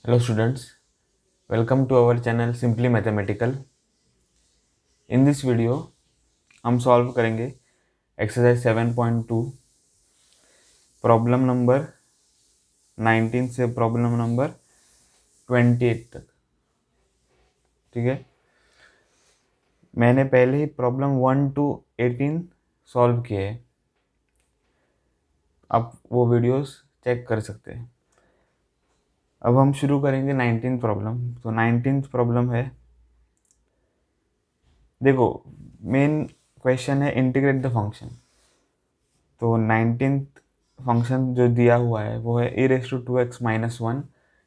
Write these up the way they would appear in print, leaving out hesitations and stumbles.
Hello students, welcome to our channel Simply Mathematical. In this video हम solve करेंगे exercise 7.2 problem number 19 से problem number 28 तक। ठीक है, मैंने पहले ही प्रॉब्लम 1 to 18 सॉल्व किए हैं, आप वो वीडियोस चेक कर सकते हैं। अब हम शुरू करेंगे 19th प्रॉब्लम। तो 19th प्रॉब्लम है, देखो मेन क्वेश्चन है इंटीग्रेट द फंक्शन। तो 19th फंक्शन जो दिया हुआ है वो है e raise to 2x minus 1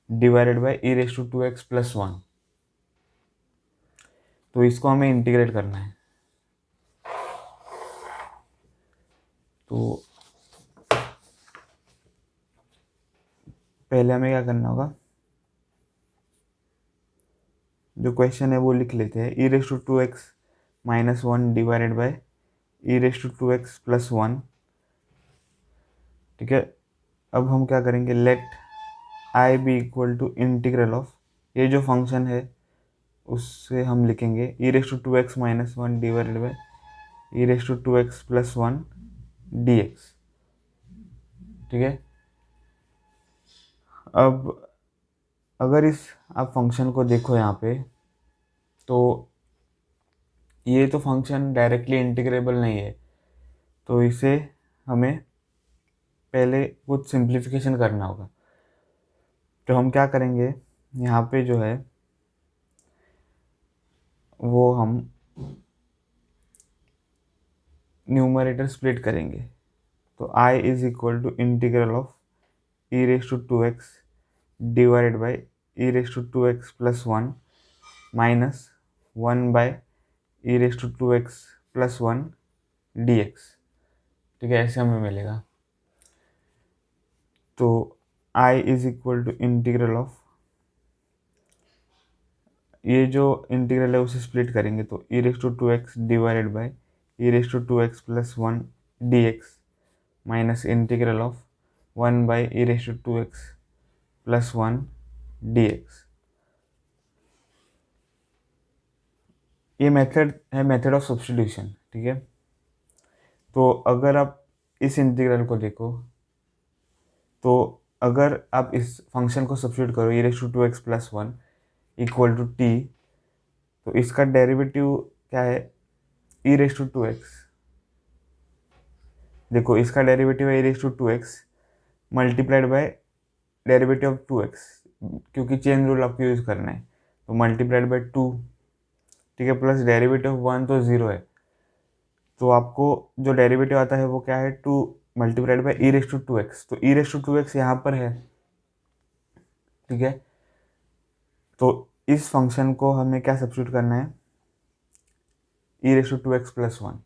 divided by e raise to 2x plus 1। तो इसको हमें इंटीग्रेट करना है। तो पहले हमें क्या करना होगा, जो क्वेश्चन है वो लिख लेते हैं। e raise to 2x minus 1 divided by e raise to 2x plus 1। ठीक है, अब हम क्या करेंगे, let i be equal to integral of, ये जो फंक्शन है उससे हम लिखेंगे e raise to 2x minus 1 divided by e raise to 2x plus 1 dx। ठीक है, अब अगर इस आप फंक्शन को देखो यहाँ पे, तो ये तो फंक्शन डायरेक्टली इंटीग्रेबल नहीं है, तो इसे हमें पहले कुछ सिंप्लीफिकेशन करना होगा। तो हम क्या करेंगे, यहाँ पे जो है वो हम न्यूमरेटर स्प्लिट करेंगे। तो i is equal to integral of e raise to 2x divided by e raise to 2x plus 1 minus 1 by e raise to 2x plus 1 dx। ठीक है, ऐसे हमें मिलेगा। तो i is equal to integral of, ये जो integral है उसे स्प्लिट करेंगे तो e raise to 2x divided by e raise to 2x plus 1 dx minus integral of 1 by e raise to 2x plus 1 dx। ये मेथड है, method of substitution. ठीक है, तो अगर आप इस इंटीग्रल को देखो, तो अगर आप इस फंक्शन को सब्स्टिट्यूट करो e raise to 2x plus 1 equal to t, तो इसका डेरिवेटिव क्या है, e रेस टू 2x। देखो इसका डेरिवेटिव है e raise to 2x multiplied by derivative of 2x, क्योंकि चेन रूल आपको यूज़ करना है, तो मल्टीप्लाइड बाय 2। ठीक है, प्लस डेरिवेटिव ऑफ 1 तो 0 है, तो आपको जो डेरिवेटिव आता है वो क्या है, 2 multiplied by e raise to 2x। तो ई रेस टू 2x यहाँ पर है। ठीक है, तो इस फंक्शन को हमें क्या सब्स्टिट्यूट करना है, e raise to 2x plus 1।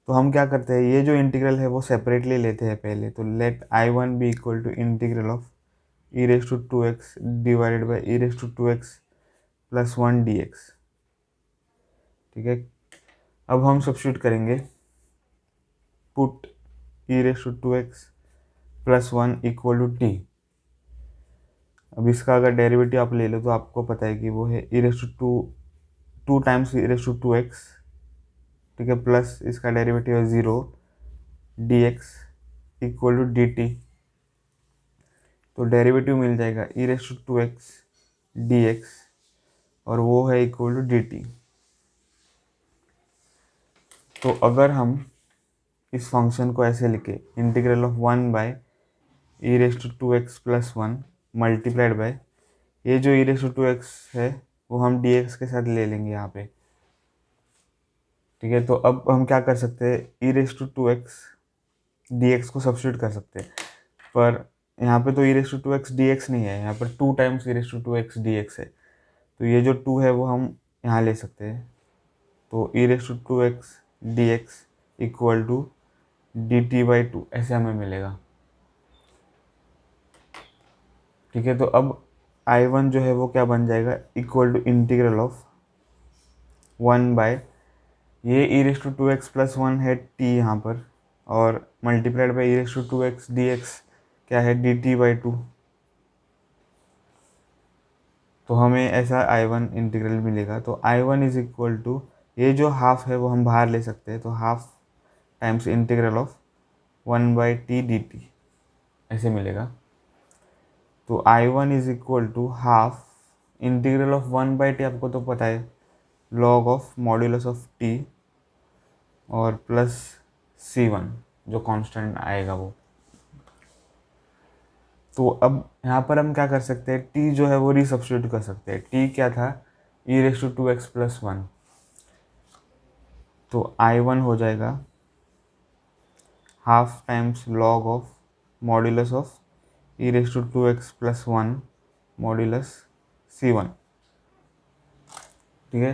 तो हम क्या करते हैं, ये जो इंटीग्रल है वो सेपरेटली लेते हैं पहले। तो let i1 be equal to integral of e raise to 2x divided by e raise to 2x plus 1 dx। ठीक है, अब हम सब्स्टिट्यूट करेंगे, put e raise to 2x plus 1 equal to t. अब इसका अगर डेरिवेटिव आप ले लो तो आपको पता है कि वो है e raise to 2 times e raise to 2x। ठीक है, प्लस इसका डेरिवेटिव है 0 dx इक्वल टू dt। तो डेरिवेटिव मिल जाएगा e raise to 2x dx और वो है इक्वल टू dt। तो अगर हम इस फंक्शन को ऐसे लिखे, integral of 1 by e raise to 2x plus 1 multiplied by, ये जो ई रेस टू 2x है वो हम dx के साथ ले लेंगे यहाँ पे। ठीक है, तो अब हम क्या कर सकते हैं, ई रेस टू 2x dx को सब्स्टिट्यूट कर सकते हैं, पर यहाँ पे तो e raise to 2x dx नहीं है, यहाँ पर 2 times e raise to 2x dx है। तो ये जो 2 है वो हम यहाँ ले सकते हैं। तो e raise to 2x dx equal to dt by 2 ऐसे हमें मिलेगा। ठीक है, तो अब i1 जो है वो क्या बन जाएगा, equal to integral of 1 by, ये e raise to 2x plus 1 है t यहाँ पर, और multiplied by e raise to 2x dx क्या है dt बाई 2। तो हमें ऐसा I1 इंटीग्रल मिलेगा। तो I1 इज इक्वल टू, ये जो हाफ है वो हम बाहर ले सकते हैं, तो half times integral of 1/t/dt ऐसे मिलेगा। तो I1 is equal to half integral of 1/t, आपको तो पता है log of modulus of t और प्लस C1 जो कांस्टेंट आएगा वो। तो अब यहाँ पर हम क्या कर सकते हैं, t जो है वो रीसब्स्टिट्यूट कर सकते हैं। t क्या था, e⁻²x+1। तो I1 हो जाएगा half times log of modulus of e⁻²x+1 modulus C1। ठीक है,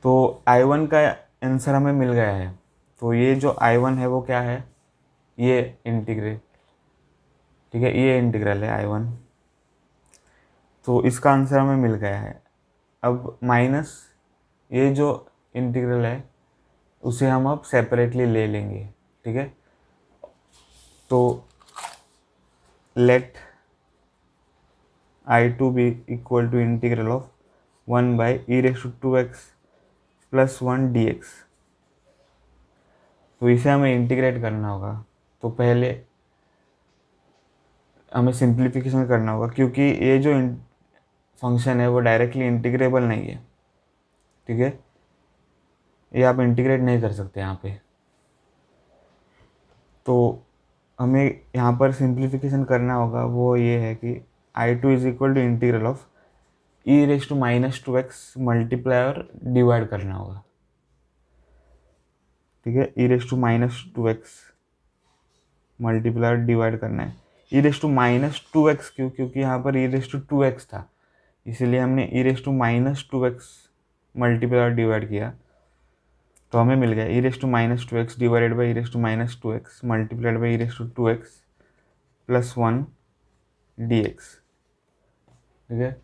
तो I1 का आंसर हमें मिल गया है। तो ये जो I1 है वो क्या है, ये इंटीग्रल, ठीक है, ये इंटीग्रल है I1। तो इसका आंसर हमें मिल गया है। अब माइनस ये जो इंटीग्रल है उसे हम अब सेपरेटली ले लेंगे। ठीक है, तो let I2 be equal to integral of 1/e⁻²x+1 dx। तो इसे हमें इंटीग्रेट करना होगा। तो पहले हमें सिंप्लीफिकेशन करना होगा, क्योंकि ये जो फंक्शन है वो डायरेक्टली इंटीग्रेबल नहीं है। ठीक है, ये आप इंटीग्रेट नहीं कर सकते यहाँ पे। तो हमें यहाँ पर सिंप्लीफिकेशन करना होगा, वो ये है कि I2 is equal to integral of e⁻²x multiply और डिवाइड करना होगा। ठीक है, e⁻² मल्टीप्लाई और डिवाइड करना है। e⁻² क्यों, क्योंकि यहाँ पर e⁻² था, इसीलिए हमने e⁻² मल्टीप्लाई और डिवाइड किया। तो हमें मिल गया e⁻² divided by e⁻² multiplied by e⁻²+1 dx। ठीक है,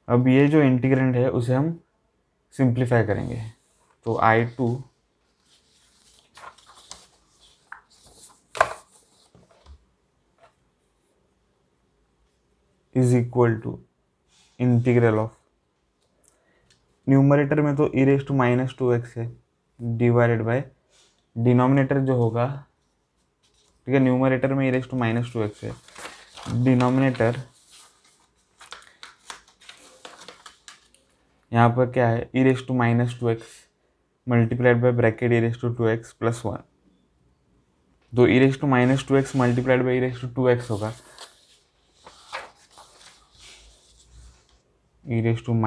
अब ये जो इंटीग्रेंड है उसे हम सिंप्लीफाई करेंगे। तो I2 is equal to integral of, numerator में तो e⁻² है डिवाइडेड बाय डिनोमिनेटर जो होगा, ठीक है, न्यूमरेटर में e⁻² है, डिनोमिनेटर यहाँ पर क्या है e⁻² multiplied by bracket e⁻²x+1। तो e⁻² मल्टीप्लाइड बाई e⁻² होगा e⁻²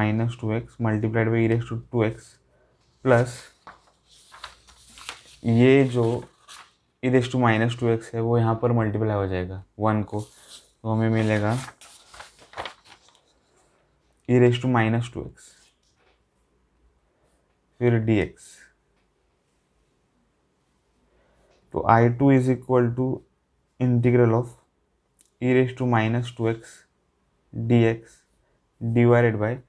multiplied by e⁻² plus ये जो e⁻² है वो यहाँ पर मल्टीप्लाई हो जाएगा 1 को, तो हमें मिलेगा e⁻² फिर dx। तो I2 is equal to integral of e⁻² dx divided by,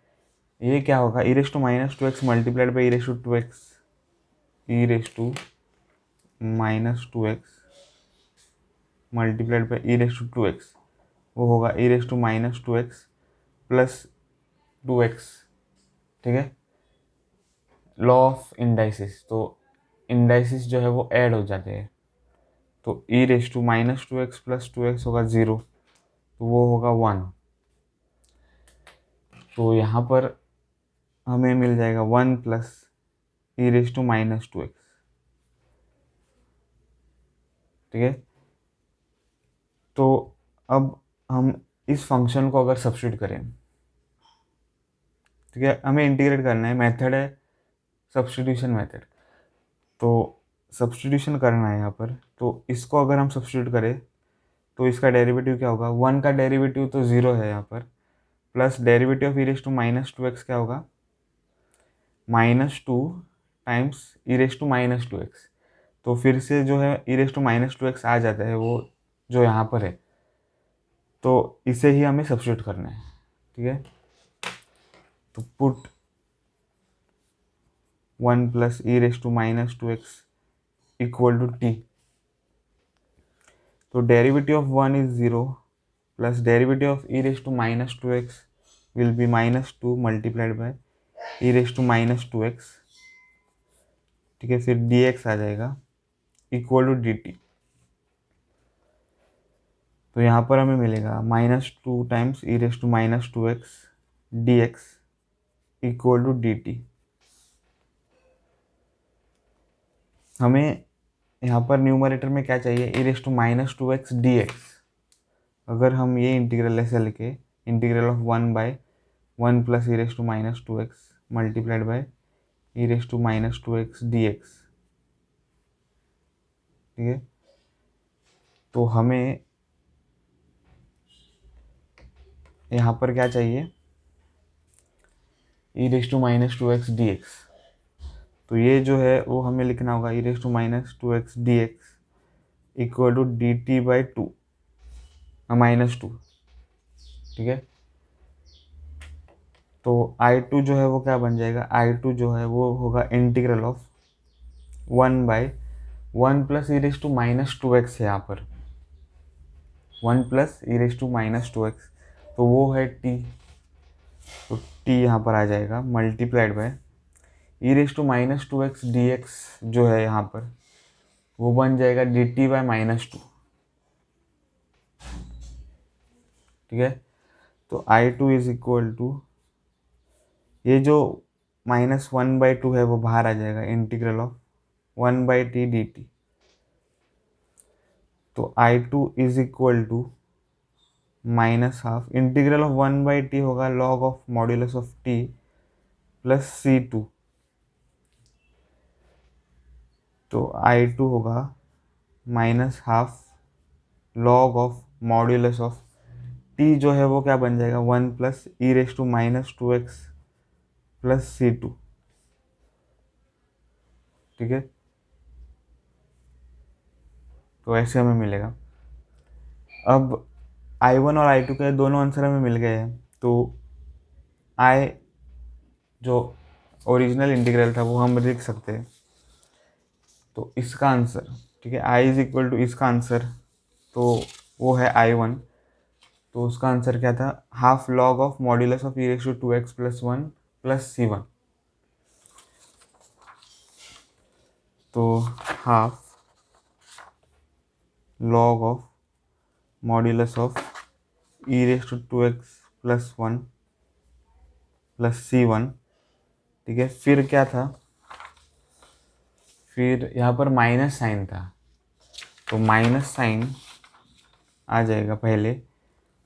ये क्या होगा e⁻² multiplied by e⁻² multiplied by e⁻², वो होगा e⁻²+2x। ठीक है, लॉ ऑफ इंडाइसिस, तो इंडाइसिस जो है वो ऐड हो जाते हैं। तो e⁻² + 2x होगा 0, तो वो होगा 1। तो यहाँ पर हमें मिल जाएगा 1 + e⁻²x। ठीक है, तो अब हम इस फंक्शन को अगर सब्स्टिट्यूट करें, ठीक है, हमें इंटीग्रेट करना है, मेथड है सब्स्टिट्यूशन मेथड। तो सब्स्टिट्यूशन करना है यहाँ पर, तो इसको अगर हम सब्स्टिट्यूट करें तो इसका डेरिवेटिव क्या होगा, 1 का डेरिवेटिव तो 0 है यहाँ पर, प्लस डेरिवेटिव ऑफ e⁻² क्या होगा -2 टाइम्स e⁻²x। तो फिर से जो है e⁻² आ जाता है वो जो यहाँ पर है, तो इसे ही हमें सब्स्टिट्यूट करना है। ठीक है, तो put 1 + e⁻² equal to t। तो derivative of 1 is 0 plus derivative of e raise to minus two x will be minus two multiplied by e raise to minus two x, ठीक है। फिर डी एक्स आ जाएगा equal to d t. तो यहाँ पर हमें मिलेगा minus two times e raise to minus two x d x equal to d t. हमें यहाँ पर न्यूमरेटर में क्या चाहिए, e raise to minus two x d x. अगर हम ये इंटीग्रल ऐसे लिखे, integral of 1/1 plus e raise to minus two x multiplied by e raise to minus two x d x, ठीक है। तो हमें यहाँ पर क्या चाहिए, e raise to minus two x d x. तो ये जो है वो हमें लिखना होगा e raise to minus two x d x equal to d t by two minus two, ठीक है। तो I2 जो है वो क्या बन जाएगा, I2 जो है वो होगा integral of 1/1 plus e raise to minus two x है यहाँ पर 1 plus e raise to minus two x, तो वो है t। तो t यहाँ पर आ जाएगा multiplied by e raise to minus two x d x जो है यहाँ पर वो बन जाएगा d t by minus two, ठीक है। तो I2 इज इक्वल टू, ये जो -1/2 है वो बाहर आ जाएगा, इंटीग्रल ऑफ 1/t dt। तो I2 is equal to -12 integral of 1/t होगा log of modulus of t plus C2। तो I2 होगा -12 log of modulus of t जो है वो क्या बन जाएगा 1 plus e raise to minus two x plus C2, ठीक है। तो ऐसे हमें मिलेगा। अब I1 और I2 के दोनों आंसर हमें मिल गए हैं। तो I जो ओरिजिनल इंटीग्रल था वो हम लिख सकते हैं। तो इसका आंसर, ठीक है, I इज इक्वल टू इसका आंसर तो वो है I1। तो उसका आंसर क्या था, half log of modulus of e raise to 2x plus 1 plus C1। तो half log of modulus of e raise to 2x plus 1 plus C1, ठीक है। फिर क्या था, फिर यहाँ पर माइनस साइन था, तो माइनस साइन आ जाएगा पहले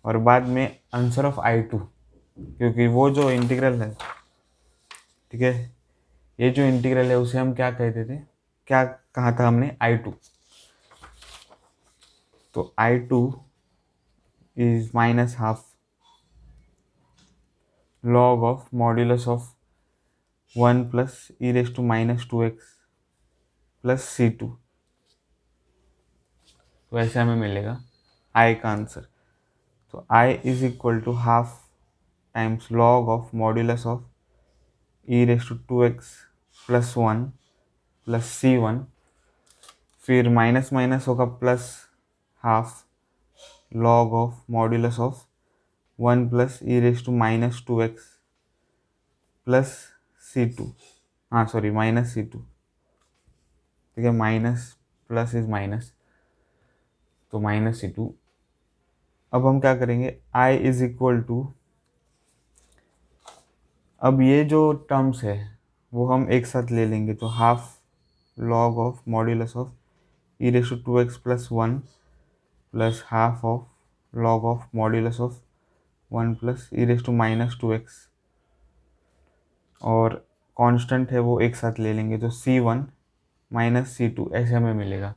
और बाद में आंसर ऑफ I2, क्योंकि वो जो इंटीग्रल है, ठीक है, ये जो इंटीग्रल है उसे हम क्या कहते थे, क्या कहा था हमने, I2। तो I2 is -12 log of modulus of 1 plus e raise to minus two x plus C2। तो ऐसे हमें मिलेगा I का आंसर। तो I is equal to half times log of modulus of e raise to 2x plus 1 plus C1। फिर minus minus होगा plus half log of modulus of 1 plus e raise to minus 2x plus C2, हाँ sorry minus C2, ठीक है। Minus plus is minus, तो minus C2। अब हम क्या करेंगे, I इज इक्वल टू, अब ये जो टर्म्स है वो हम एक साथ ले लेंगे। तो half log of modulus of e raise to 2x plus 1 plus half of log of modulus of 1 plus e raise to minus 2x, और कांस्टेंट है वो एक साथ ले लेंगे। तो C1 माइनस C2 ऐसे हमें मिलेगा।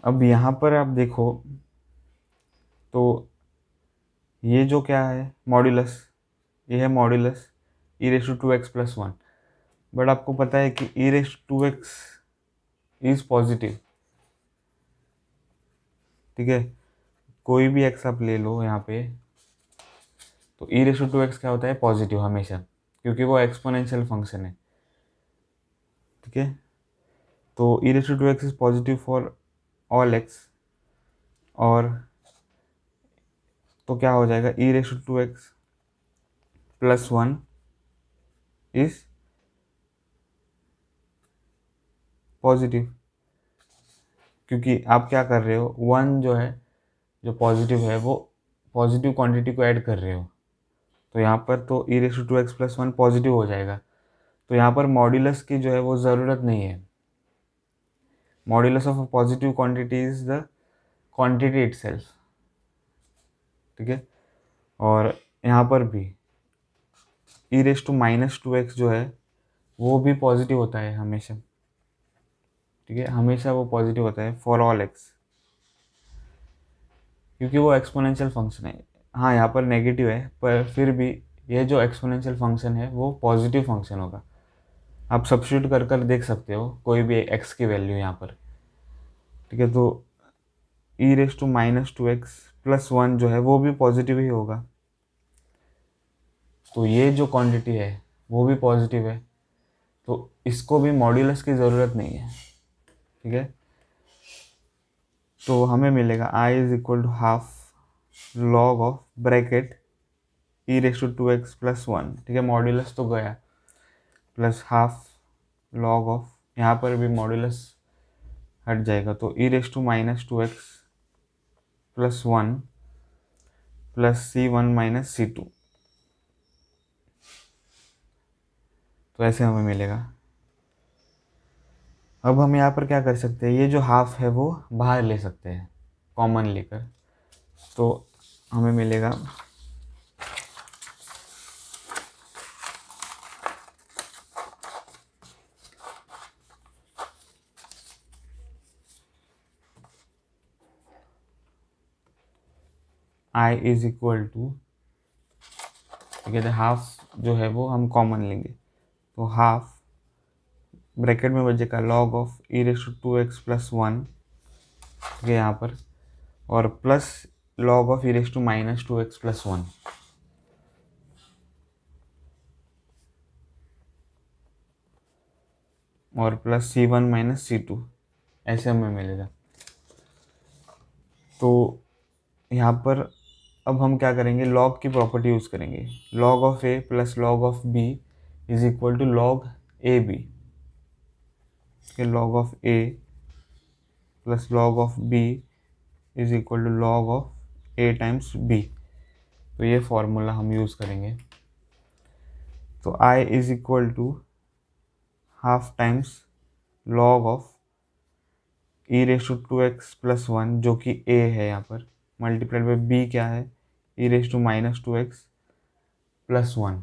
अब यहाँ पर आप देखो तो ये जो क्या है मॉड्यूलस, ये है modulus e raise to 2x plus 1, but आपको पता है कि e raise to 2x is positive, ठीक है। कोई भी x आप ले लो यहाँ पे, तो ई रेस टू 2x क्या होता है, पॉजिटिव हमेशा, क्योंकि वो एक्सपोनेंशियल फंक्शन है, ठीक है। तो e raise to 2x is positive for all x, और तो क्या हो जाएगा, e raise to 2x plus 1 is positive, क्योंकि आप क्या कर रहे हो, 1 जो है जो पॉजिटिव है वो पॉजिटिव क्वांटिटी को ऐड कर रहे हो, तो यहाँ पर तो e raise to 2x plus 1 positive हो जाएगा। तो यहाँ पर मॉड्यूलस की जो है वो ज़रूरत नहीं है। Modulus of a positive quantity is the quantity itself, ठीक है। और यहाँ पर भी ई रेस टू माइनस 2x जो है वो भी पॉजिटिव होता है हमेशा, ठीक है, हमेशा वो पॉजिटिव होता है फॉर ऑल एक्स, क्योंकि वो एक्सपोनेंशियल फंक्शन है। हाँ, यहाँ पर नेगेटिव है, पर फिर भी ये जो एक्सपोनेंशियल फंक्शन है वो पॉजिटिव फंक्शन होगा। आप सब्स्टिट्यूट कर कर देख सकते हो कोई भी एक्स की वैल्यू यहाँ पर, ठीक है। तो e raise to minus 2x plus 1 जो है वो भी पॉजिटिव ही होगा, तो ये जो क्वांटिटी है वो भी पॉजिटिव है, तो इसको भी मॉड्यूलस की ज़रूरत नहीं है, ठीक है। तो हमें मिलेगा i is equal to half log of bracket e raise to 2x plus 1, ठीक है, मॉड्यूलस तो गया, प्लस हाफ लॉग ऑफ, यहाँ पर भी मॉड्यूलस हट जाएगा, तो e raise to minus 2x plus 1 plus c1 minus c2, तो ऐसे हमें मिलेगा। अब हम यहाँ पर क्या कर सकते हैं, ये जो हाफ है वो बाहर ले सकते हैं कॉमन लेकर, तो हमें मिलेगा i इज इक्वल टू, ठीक है, हाफ जो है वो हम कॉमन लेंगे, तो हाफ ब्रैकेट में बचेगा log of e raise to 2x plus 1, ठीक है, यहाँ पर, और plus log of e raise to minus 2x plus 1, और प्लस c1 माइनस c2, ऐसे हमें मिलेगा। तो यहाँ पर अब हम क्या करेंगे, लॉग की प्रॉपर्टी यूज़ करेंगे, log of a plus log of b is equal to log a b, log of a plus log of b is equal to log of a times b, तो ये formula हम use करेंगे। तो i is equal to half times log of e raise to 2x plus 1 जो कि a है यहाँ पर, मल्टीप्लाइड बाई b क्या है, e raise to minus 2x plus 1,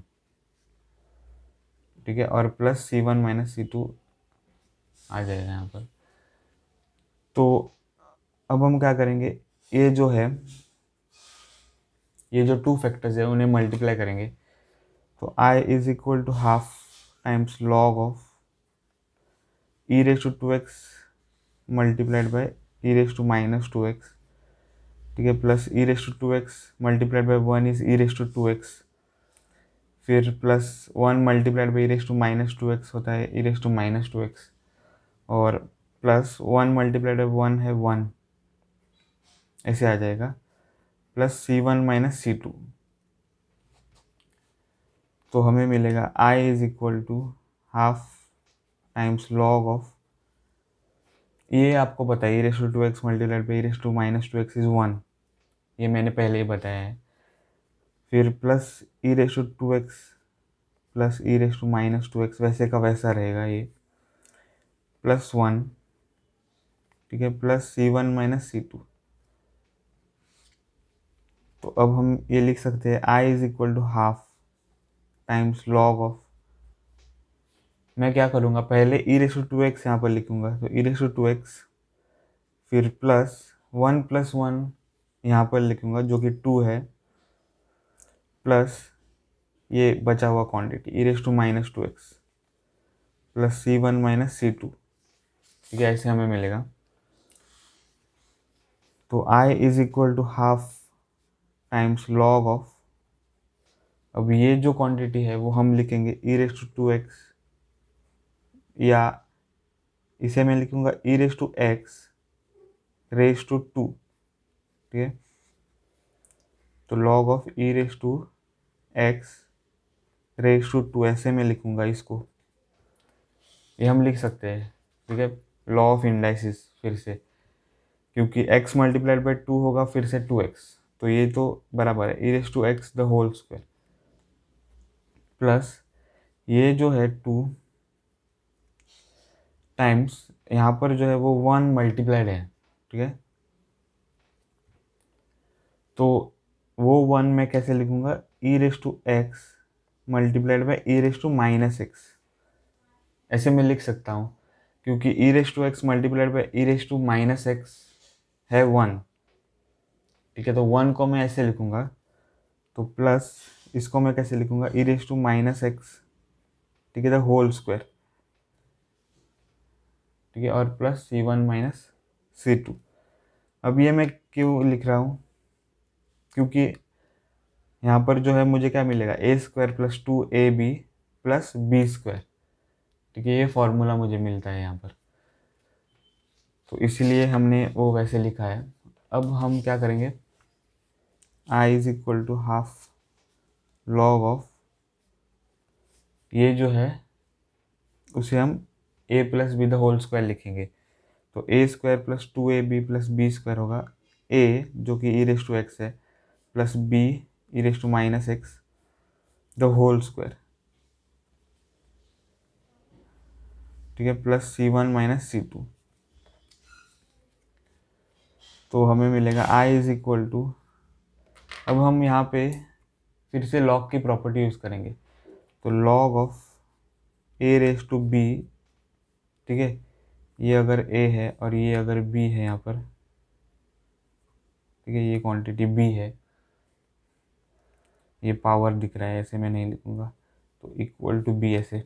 ठीक है, और प्लस c1 माइनस c2 आ जाएगा यहाँ पर। तो अब हम क्या करेंगे, ये जो है, ये जो टू फैक्टर्स है उन्हें मल्टीप्लाई करेंगे, तो i is equal to half times log of e raise to 2x multiplied by e raise to minus 2x, ठीक है, plus e raise to 2x multiplied by 1 is e raise to 2x, फिर plus 1 multiplied by e raise to minus 2x होता है e raise to minus 2x, और plus 1 multiplied by 1 है 1, ऐसे आ जाएगा, plus c1 minus c2, तो हमें मिलेगा i is equal to half times log of, ये आपको पता है, e raise to 2x multiplied by e raise to minus 2x is 1, ये मैंने पहले ही बताया है, फिर plus e raise to 2x plus e raise to minus 2x वैसे का वैसा रहेगा ये, प्लस 1, ठीक है, प्लस c1 माइनस c2, तो अब हम ये लिख सकते हैं i is equal to half times log of, मैं क्या करूँगा, पहले ई रेस टू 2x यहाँ पर लिखूँगा, तो ई रेस टू 2x, फिर प्लस 1 प्लस 1 यहाँ पर लिखूँगा जो कि 2 है, प्लस ये बचा हुआ quantity e raise to minus 2x plus c1 minus c2, ठीक है, ऐसे हमें मिलेगा। तो i is equal to half times log of, अब ये जो क्वांटिटी है वो हम लिखेंगे ई रेस टू 2x, या इसे मैं लिखूँगा e raise to x raise to 2, ठीक है। तो log of e raise to x raise to 2 ऐसे में लिखूंगा इसको, ये हम लिख सकते हैं, ठीक है। लॉ ऑफ इंडाइसिस फिर से, क्योंकि x मल्टीप्लाइड बाई 2 होगा फिर से 2x, तो ये तो बराबर है e raise to x the whole square plus ये जो है 2 टाइम्स यहाँ पर जो है वो 1 मल्टीप्लाइड है, ठीक है। तो वो 1 मैं कैसे लिखूंगा, e raise to x multiplied by e raise to minus x, ऐसे मैं लिख सकता हूँ, क्योंकि e raise to x multiplied by e raise to minus x है 1, ठीक है। तो 1 को मैं ऐसे लिखूंगा, तो प्लस इसको मैं कैसे लिखूंगा, e raise to minus x, ठीक है, द होल स्क्वायर, ठीक है, और प्लस c1 माइनस c2। अब ये मैं क्यों लिख रहा हूँ, क्योंकि यहाँ पर जो है मुझे क्या मिलेगा, a square plus 2ab plus b square, ठीक है, ये फॉर्मूला मुझे मिलता है यहाँ पर, तो इसलिए हमने वो वैसे लिखा है। अब हम क्या करेंगे, i is equal to half log of, ये जो है उसे हम a plus b the whole square लिखेंगे, तो a square plus 2ab plus b square होगा, a जो कि e रेस टू एक्स है plus b e raise to minus x the whole square, ठीक है, प्लस c1 माइनस c2। तो हमें मिलेगा i इज इक्वल टू, अब हम यहाँ पे फिर से लॉग की प्रॉपर्टी यूज़ करेंगे, तो log of a raise to b, ठीक है, ये अगर a है और ये अगर b है यहाँ पर, ठीक है, ये क्वांटिटी b है, ये पावर दिख रहा है, ऐसे मैं नहीं लिखूँगा, तो इक्वल टू b ऐसे,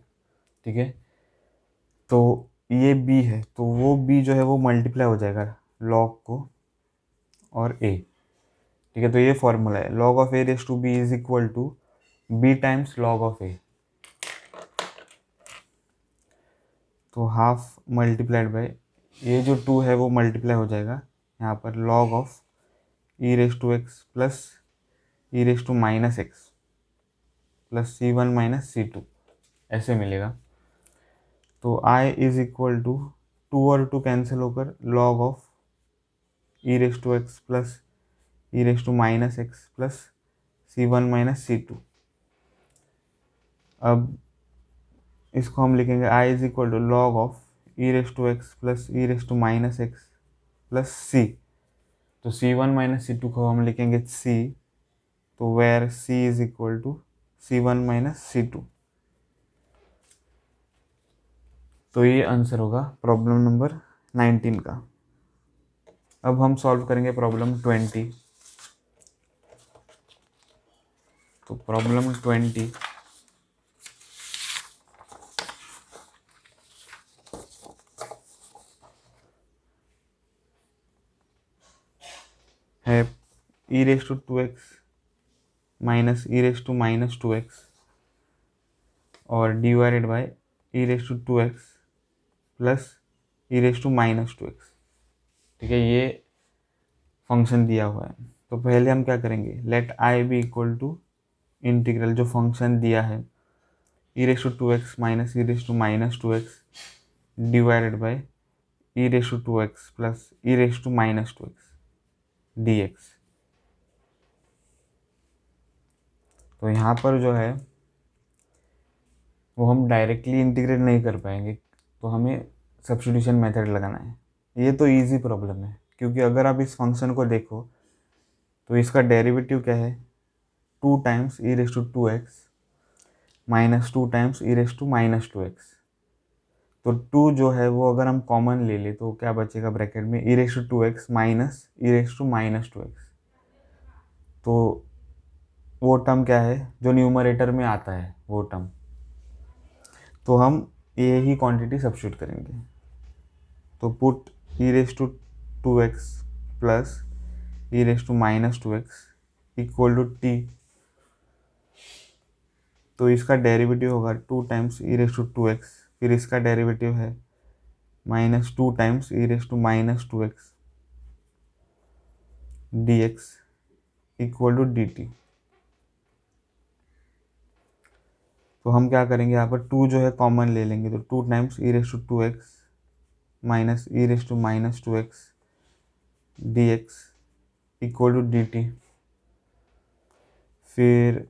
ठीक है। तो ये b है, तो वो b जो है वो मल्टीप्लाई हो जाएगा लॉग को और a, ठीक है। तो ये फॉर्मूला है, log of a raise to b is equal to b times log of a, तो हाफ मल्टीप्लाइड बाय ये जो 2 है वो मल्टीप्लाई हो जाएगा यहाँ पर, log of e raise to x plus e raise to minus x plus c1 minus c2 ऐसे मिलेगा। तो i इज इक्वल टू 2 और 2 कैंसिल होकर log of e raise to x plus e raise to minus x plus c1 minus c2। अब इसको हम लिखेंगे i is equal to log of e raise to x plus e raise to minus x plus c, तो c1 minus c2 को हम लिखेंगे c, तो where c is equal to c1 minus c2। तो ये आंसर होगा problem number 19 का। अब हम सॉल्व करेंगे प्रॉब्लम 20। तो प्रॉब्लम 20 है e raise to 2x minus e raise to minus 2x और divided by e raise to 2x plus e raise to minus 2x, ठीक है, ये फंक्शन दिया हुआ है। तो पहले हम क्या करेंगे, let i be equal to integral जो फंक्शन दिया है e raise to 2x minus e raise to minus 2x divided by e raise to 2x plus e raise to minus 2x dx। तो यहाँ पर जो है वो हम डायरेक्टली इंटीग्रेट नहीं कर पाएंगे, तो हमें सब्स्टिट्यूशन मेथड लगाना है। ये तो इजी प्रॉब्लम है, क्योंकि अगर आप इस फंक्शन को देखो तो इसका डेरिवेटिव क्या है, 2 times e raise to 2x minus 2 times e raise to minus 2x। तो 2 जो है वो अगर हम कॉमन ले ले तो क्या बचेगा ब्रैकेट में, e raise to 2x minus e raise to minus 2x। तो वो टर्म क्या है जो न्यूमरेटर में आता है वो टर्म, तो हम ये ही क्वांटिटी सब्स्टिट्यूट करेंगे। तो put e raise to 2x plus e raise to minus 2x equal to t, तो इसका डेरिवेटिव होगा 2 times e raise to 2x, फिर इसका डेरिवेटिव है minus 2 times e raise to minus 2x d x equal to d t. तो हम क्या करेंगे, यहाँ पर 2 जो है कॉमन ले लेंगे, तो 2 times e raise to 2x minus e raise to minus 2x d x equal to d t. फिर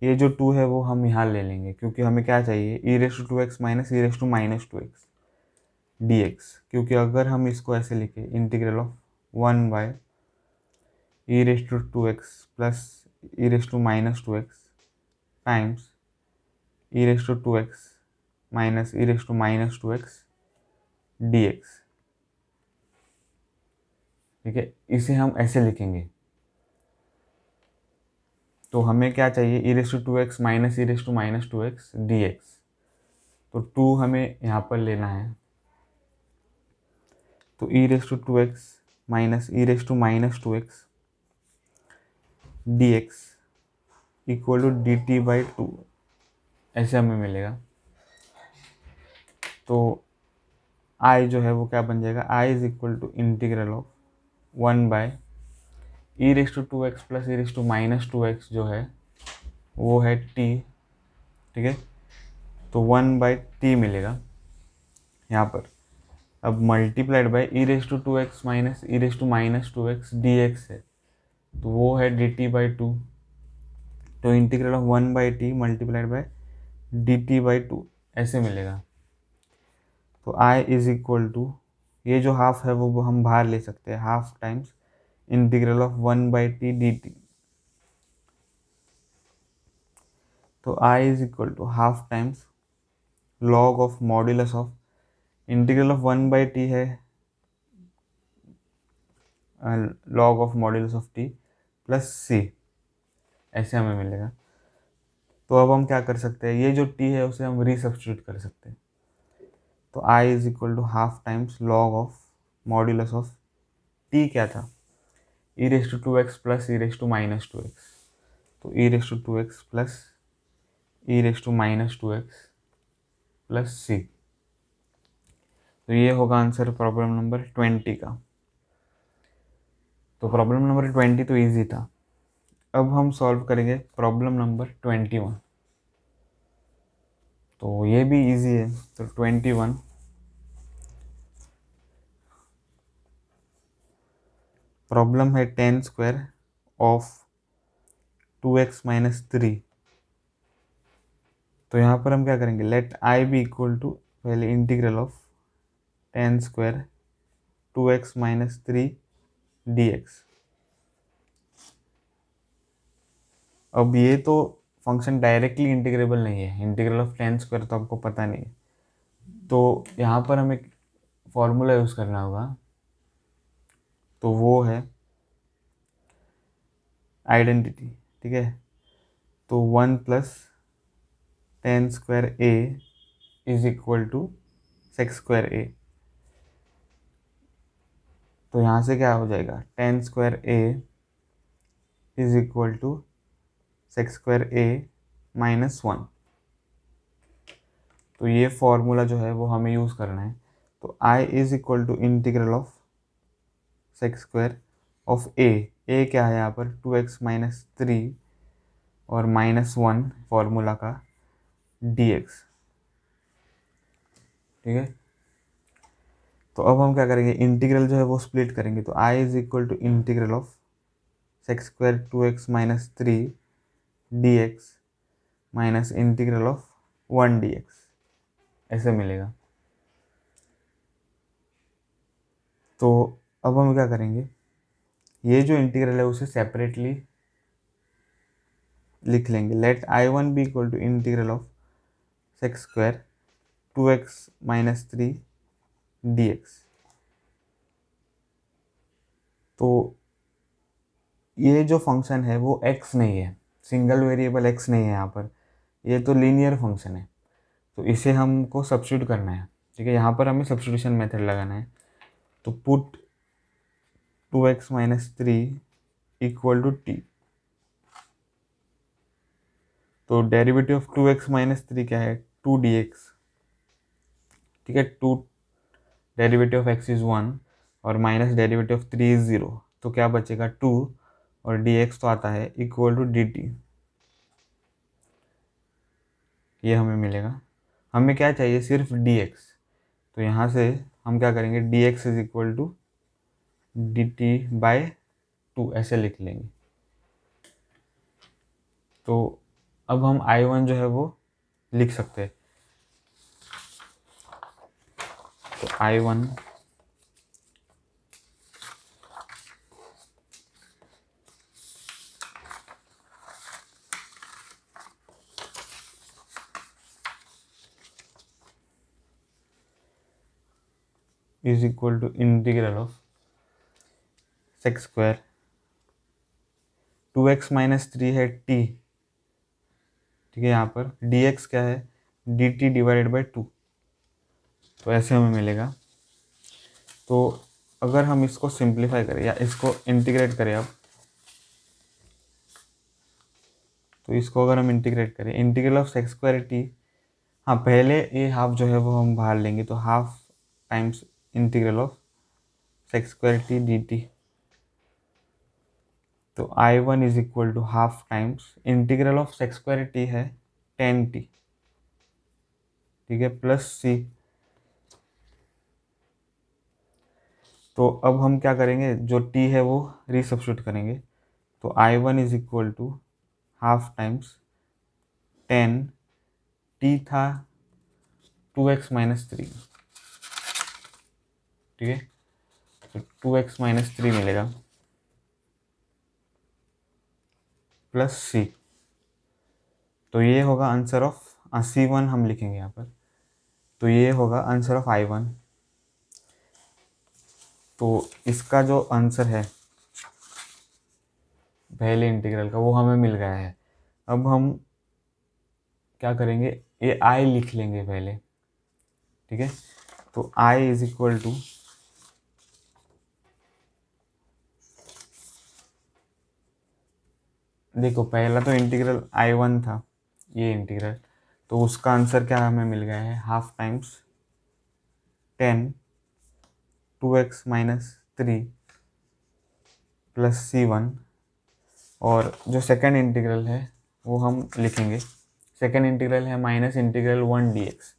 ये जो 2 है वो हम यहाँ ले लेंगे, क्योंकि हमें क्या चाहिए, e raise to 2x minus e raise to minus 2x d x. क्योंकि अगर हम इसको ऐसे लिखे, integral of 1 by e raise to 2x plus e raise to minus 2x times e raise to 2x minus e raise to minus 2x d x. ठीक है, इसे हम ऐसे लिखेंगे। तो हमें क्या चाहिए, e raise to 2x minus e raise to minus 2x d x. तो 2 हमें यहाँ पर लेना है, तो e raise to 2x minus e raise to minus 2x d x equal to d t by 2 ऐसे हमें मिलेगा। तो आई जो है वो क्या बन जाएगा, I is equal to integral of 1 by e raise to 2x plus e raise to minus 2x जो है वो है t। ठीक है, तो 1 बाई टी मिलेगा यहाँ पर। अब multiplied by e raise to 2x minus e raise to minus 2x d x है, तो वो है डी टी बाई 2। तो integral of 1 by t multiplied by d t by 2 ऐसे मिलेगा। तो आई इज इक्वल टू, ये जो हाफ है वो हम बाहर ले सकते हैं, half times integral of 1 by t d t. तो I is equal to half times log of modulus of integral of 1 by t है log of modulus of t plus c, ऐसे हमें मिलेगा। तो अब हम क्या कर सकते हैं, ये जो टी है उसे हम रीसब्स्टिट्यूट कर सकते हैं। तो I is equal to half times log of modulus of t क्या था, e raise to 2x plus e raise to minus 2x। तो e raise to 2x plus e raise to minus 2x plus c. तो ये होगा answer problem number 20 का। तो problem number 20 तो easy था। अब हम सॉल्व करेंगे प्रॉब्लम नंबर 21। तो ये भी इजी है। तो 21 प्रॉब्लम है 10 स्क्वायर ऑफ 2x माइनस 3। तो यहाँ पर हम क्या करेंगे, let I be equal to पहले integral of 10 square 2x minus 3 dx। अब ये तो फंक्शन डायरेक्टली इंटीग्रेबल नहीं है, इंटीग्रल ऑफ 10 स्क्वायर तो आपको पता नहीं है। तो यहाँ पर हमें फॉर्मूला यूज़ करना होगा, तो वो है आइडेंटिटी। ठीक है, तो 1 plus 10 square a is equal to sec square a. तो यहाँ से क्या हो जाएगा, 10 square a is equal to sec square a minus 1। तो ये फॉर्मूला जो है वो हमें यूज़ करना है। तो I is equal to integral of sec square of a क्या है यहाँ पर 2x माइनस 3 और माइनस 1 फॉर्मूला का dx। ठीक है, तो अब हम क्या करेंगे, इंटीग्रल जो है वो स्प्लिट करेंगे। तो I is equal to integral of sec square 2x minus 3 dx minus integral of 1 dx ऐसे मिलेगा। तो अब हम क्या करेंगे, ये जो इंटीग्रल है उसे सेपरेटली लिख लेंगे। Let I1 be equal to integral of sec square 2x minus 3 dx। तो ये जो फंक्शन है वो x नहीं है, सिंगल वेरिएबल x नहीं है यहाँ पर, ये तो लीनियर फंक्शन है। तो इसे हमको सब्स्टिट्यूट करना है। ठीक है, यहाँ पर हमें सब्स्टिट्यूशन मेथड लगाना है। तो put 2x minus 3 equal to t. तो डेरिवेटिव ऑफ 2x माइनस 3 क्या है, 2 dx। ठीक है, 2 डेरिवेटिव ऑफ x इज 1 और माइनस डेरिवेटिव ऑफ 3 इज 0। तो क्या बचेगा 2, और dx तो आता है इक्वल टू dt, ये हमें मिलेगा। हमें क्या चाहिए, सिर्फ dx। तो यहाँ से हम क्या करेंगे, dx is equal to dt/2 ऐसे लिख लेंगे। तो अब हम I1 जो है वो लिख सकते हैं। तो I1 is equal to integral of sec square, 2x minus 3 है t, ठीक है। यहाँ पर dx क्या है, dt डिवाइडेड बाई 2। तो ऐसे हमें मिलेगा। तो अगर हम इसको सिंप्लीफाई करें या इसको इंटीग्रेट करें अब, तो इसको अगर हम इंटीग्रेट करें, integral of sec square T, हाँ पहले ये हाफ जो है वो हम बाहर लेंगे, तो half times integral of sec square t d t. तो I1 is equal to half times integral of sec square t है 10t, ठीक है, प्लस c। तो अब हम क्या करेंगे, जो t है वो रीसब्स्टिट्यूट करेंगे। तो I1 is equal to half times 10, t था 2x माइनस 3, ठीक है। तो 2x माइनस 3 मिलेगा प्लस c। तो ये होगा आंसर ऑफ C1 हम लिखेंगे यहाँ पर। तो ये होगा आंसर ऑफ I1। तो इसका जो आंसर है पहले इंटीग्रल का वो हमें मिल गया है। अब हम क्या करेंगे, ये I लिख लेंगे पहले, ठीक है। तो I इज इक्वल टू, देखो पहला तो इंटीग्रल I1 था, ये इंटीग्रल, तो उसका आंसर क्या हमें मिल गया है, half times 10 2x minus 3 plus C1। और जो सेकंड इंटीग्रल है वो हम लिखेंगे। सेकंड इंटीग्रल है माइनस इंटीग्रल 1 dx।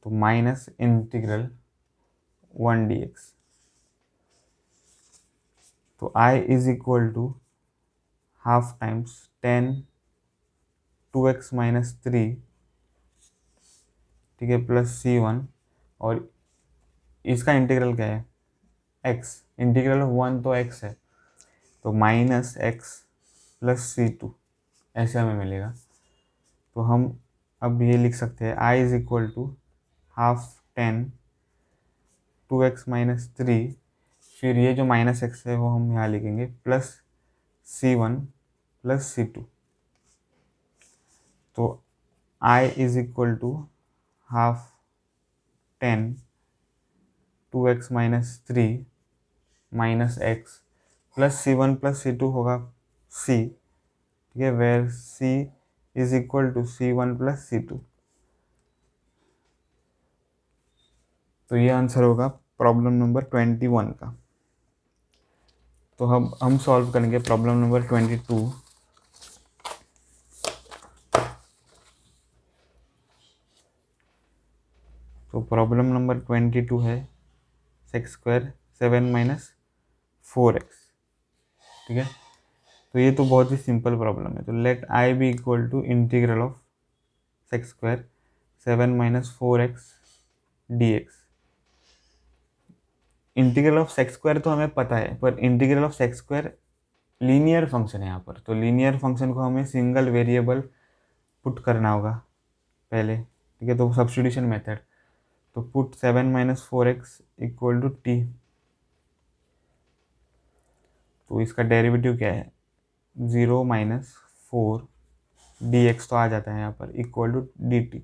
तो माइनस इंटीग्रल 1 dx। तो I is equal to half times 10 2x minus 3, ठीक है, प्लस C1। और इसका इंटीग्रल क्या है, x, इंटीग्रल ऑफ 1 तो x है, तो माइनस x प्लस C2 ऐसे हमें मिलेगा। तो हम अब ये लिख सकते हैं I is equal to half 10 2x minus 3, फिर ये जो माइनस x है वो हम यहाँ लिखेंगे, प्लस C1 प्लस C2। तो I is equal to half 10 2x minus 3 minus x plus C1 plus C2 होगा C, ठीक है, where C is equal to C1 plus C2। तो ये आंसर होगा प्रॉब्लम नंबर 21 का। तो हम सॉल्व करेंगे प्रॉब्लम नंबर 22। तो प्रॉब्लम नंबर 22 है सेक्स स्क्वायर 7 माइनस 4x, ठीक है। तो ये तो बहुत ही सिंपल प्रॉब्लम है। तो let I be equal to integral of sec square 7 minus 4x dx। Integral of sec square तो हमें पता है, पर integral of sec square linear function है यहाँ पर। तो लीनियर फंक्शन को हमें सिंगल वेरिएबल पुट करना होगा पहले, ठीक है। तो सब्स्टिट्यूशन मेथड, तो put 7 minus 4x equal to t। तो इसका डेरिवेटिव क्या है, 0 माइनस 4 dx तो आ जाता है यहाँ पर इक्वल टू dt।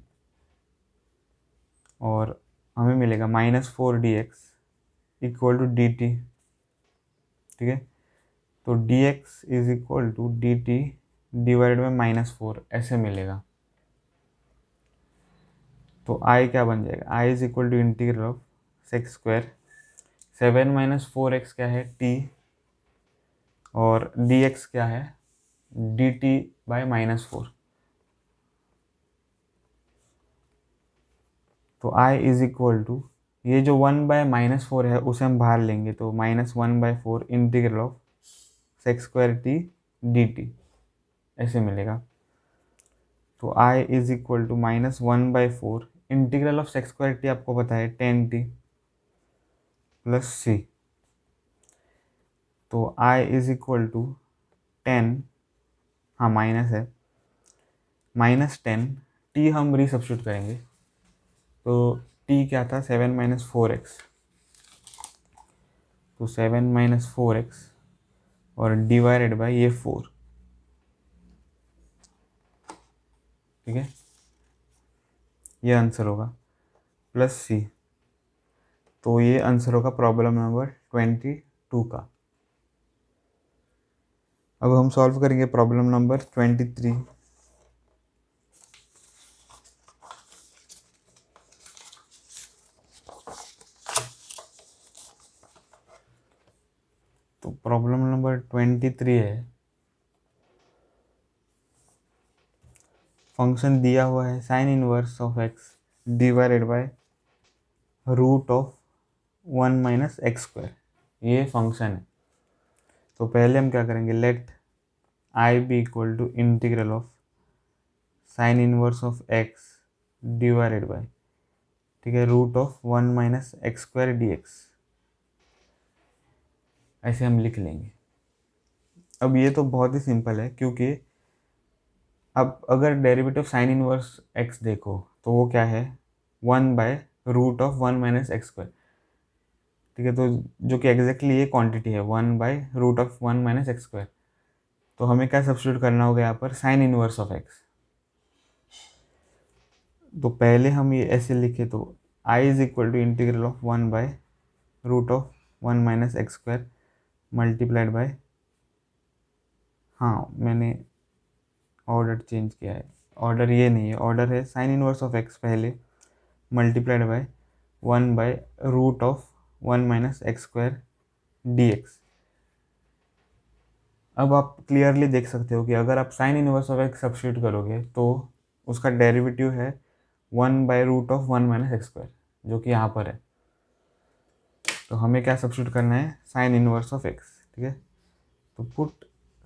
और हमें मिलेगा minus 4 dx equal to dt, ठीक है। तो dx is equal to dt divide by minus 4 ऐसे मिलेगा। तो I क्या बन जाएगा, I is equal to integral of sec square 7 minus 4x क्या है t, और dx क्या है, dt बाय -4। तो i इज इक्वल टू, ये जो 1/-4 है उसे हम बाहर लेंगे तो -1/4 इंटीग्रल ऑफ sec² dt ऐसे मिलेगा। तो i is equal to -1/4 integral of sec² आपको पता है 10t प्लस c। तो i इज इक्वल टू 10, हाँ माइनस है, -10 t हम रीसब्स्टिट्यूट करेंगे तो t क्या था, 7 - 4x, तो 7 - 4x और डिवाइडेड बाय ये 4, ठीक है, ये आंसर होगा, प्लस c। तो ये आंसर होगा प्रॉब्लम नंबर 22 का। अब हम सॉल्व करेंगे प्रॉब्लम नंबर 23। तो प्रॉब्लम नंबर 23 है, फंक्शन दिया हुआ है sine inverse of x divided by root of 1 - x², ये फंक्शन है। तो पहले हम क्या करेंगे, let i be equal to integral of sine inverse of x divided by, ठीक है, रूट ऑफ 1 - x² dx, ऐसे हम लिख लेंगे। अब ये तो बहुत ही सिंपल है, क्योंकि अब अगर डेरिवेटिव साइन इनवर्स x देखो तो वो क्या है, 1/√1 - x², ठीक है, तो जो कि एग्जैक्टली ये क्वांटिटी है 1/√1 - x²। तो हमें क्या सब्स्टिट्यूट करना होगा यहाँ पर, साइन इनवर्स ऑफ x। तो पहले हम ये ऐसे लिखे तो i is equal to integral of 1/√1 - x² multiplied by, हाँ मैंने ऑर्डर चेंज किया है, ऑर्डर ये नहीं है, ऑर्डर है साइन इनवर्स ऑफ x पहले मल्टीप्लाइड बाय 1/√1 - x² dx। अब आप क्लियरली देख सकते हो कि अगर आप sign inverse of x substitute करोगे तो उसका डेरिवेटिव है 1/√1 - x², जो कि यहाँ पर है। तो हमें क्या सब्स्टिट्यूट करना है, साइन इनवर्स ऑफ x, ठीक है। तो put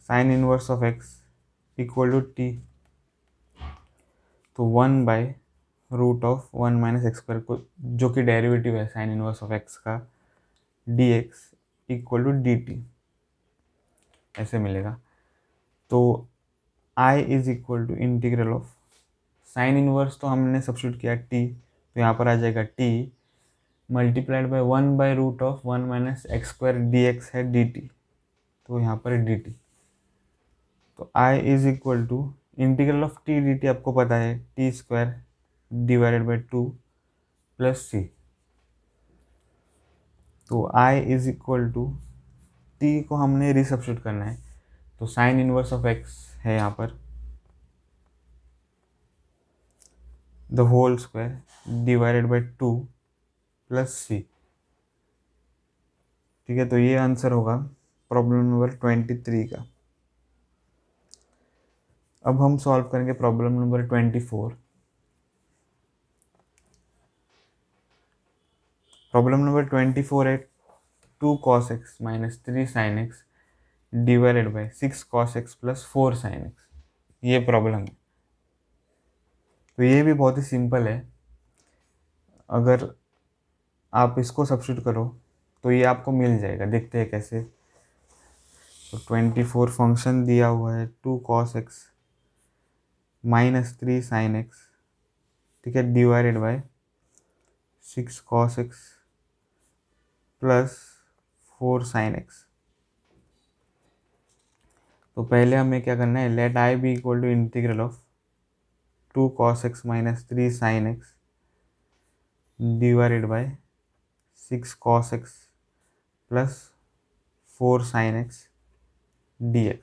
sine inverse of x equal to t, तो 1/√1 - x² को, जो कि डेरिवेटिव है साइन इनवर्स ऑफ x का, dx इक्वल टू dt ऐसे मिलेगा। तो i is equal to integral of sine inverse, तो हमने सब्स्टिट्यूट किया t, तो यहाँ पर आ जाएगा t multiplied bye 1/√1 - x² dx है dt, तो यहाँ पर dt। तो i is equal to integral of t dt आपको पता है t² divided by 2 plus c। तो i is equal to t को हमने रीसब्स्टिट्यूट करना है, तो साइन इनवर्स ऑफ x है यहाँ पर the whole square divided by 2 plus c, ठीक है। तो ये आंसर होगा प्रॉब्लम नंबर 23 का। अब हम सॉल्व करेंगे प्रॉब्लम नंबर 24। प्रॉब्लम नंबर 24 है 2 cos x - 3 sin x divided by 6 cos x plus 4 sin x, ये प्रॉब्लम है। तो ये भी बहुत ही सिंपल है, अगर आप इसको सब्स्टिट्यूट करो तो ये आपको मिल जाएगा, देखते हैं कैसे। तो 24 फंक्शन दिया हुआ है 2 cos x - 3 sin x, ठीक है, divided by 6 cos x plus 4 sin x। तो पहले हमें क्या करना है, let i be equal to integral of 2 cos x - 3 sin x divided by 6 cos x plus 4 sin x dx।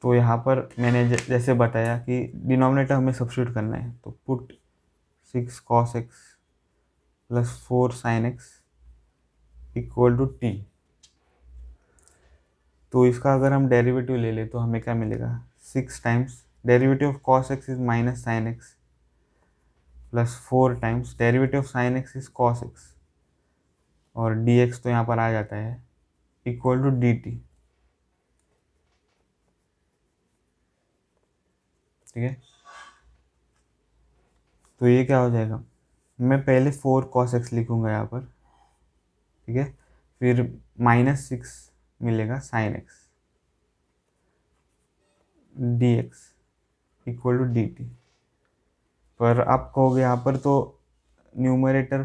तो यहाँ पर मैंने जैसे बताया कि डिनोमिनेटर हमें सब्स्टिट्यूट करना है, तो put 6 cos x plus 4 sin x equal to t। तो इसका अगर हम डेरिवेटिव ले लें तो हमें क्या मिलेगा, 6 times derivative of cos x is minus sine x plus 4 times derivative of sine x is cos x, और डी एक्स तो यहाँ पर आ जाता है इक्वल टू डी टी। ठीक है, तो ये क्या हो जाएगा, मैं पहले 4 कॉस एक्स लिखूंगा यहाँ पर। ठीक है, फिर -6 मिलेगा sine x d x equal to d t. पर आप कहोगे यहाँ पर तो न्यूमरेटर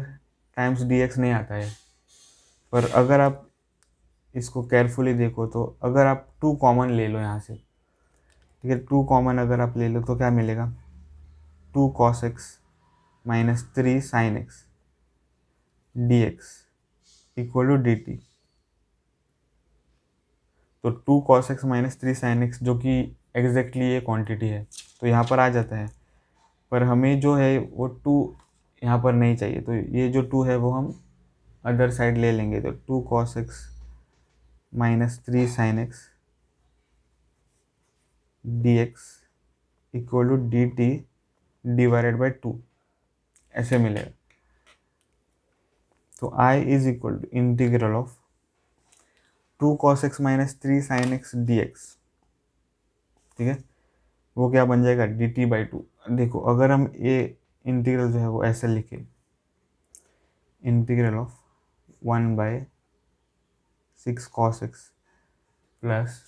टाइम्स डी एक्स नहीं आता है, पर अगर आप इसको केयरफुली देखो तो अगर आप 2 कॉमन ले लो यहाँ से, ठीक है, 2 कॉमन अगर आप ले लो तो क्या मिलेगा, 2 cos x minus 3 sine x d x equal to d t. तो 2 cos x minus 3 sine x जो कि एग्जैक्टली ये क्वांटिटी है तो यहाँ पर आ जाता है, पर हमें जो है वो 2 यहाँ पर नहीं चाहिए, तो ये जो 2 है वो हम अदर साइड ले लेंगे। तो 2 cos x minus 3 sine x d x equal to d t divided by 2 ऐसे मिलेगा। तो I is equal to integral of 2 cos x minus 3 sine x d x. ठीक है, वो क्या बन जाएगा, डी टी बाई 2। देखो अगर हम ये इंटीग्रल जो है वो ऐसे लिखे, integral of 1/6 cos x plus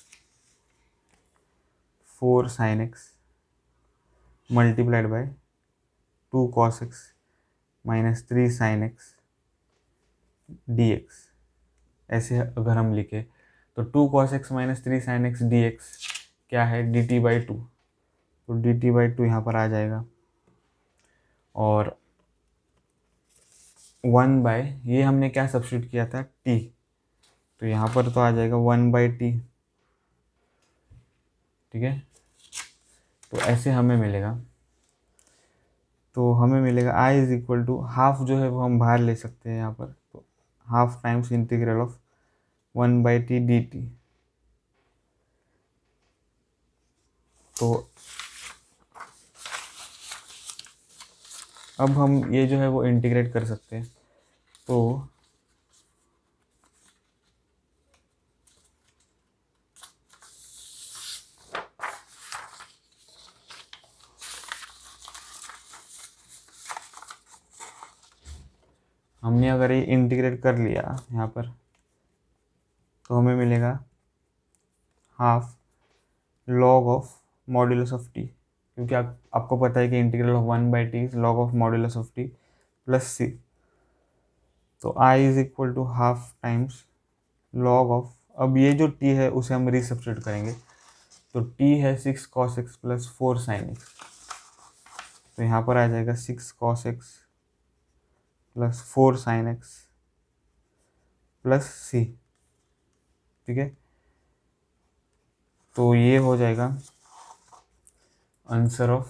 4 sin x multiplied bye 2 cos x minus 3 sin x dx, ऐसे अगर हम लिखे तो 2 cos x minus 3 sin x dx क्या है, dt बाई 2। तो dt बाई 2 यहाँ पर आ जाएगा, और 1 बाय ये हमने क्या सब्स्टिट्यूट किया था, t, तो यहाँ पर तो आ जाएगा 1/t। ठीक है, तो ऐसे हमें मिलेगा, तो हमें मिलेगा आई इज इक्वल टू हाफ जो है वो हम बाहर ले सकते हैं यहाँ पर, तो half times integral of 1/t dt। तो अब हम ये जो है वो इंटीग्रेट कर सकते हैं। तो हमने अगर ये इंटीग्रेट कर लिया यहाँ पर तो हमें मिलेगा half log of modulus of t, क्योंकि आपको पता है कि integral of 1/t is log of modulus of t plus c. तो I is equal to half times log of, अब ये जो t है उसे हम रीसब्स्टिट्यूट करेंगे, तो t है 6 cos x plus 4 sin x, तो यहाँ पर आ जाएगा 6 cos x plus 4 sin x plus c। ठीक है, तो ये हो जाएगा आंसर ऑफ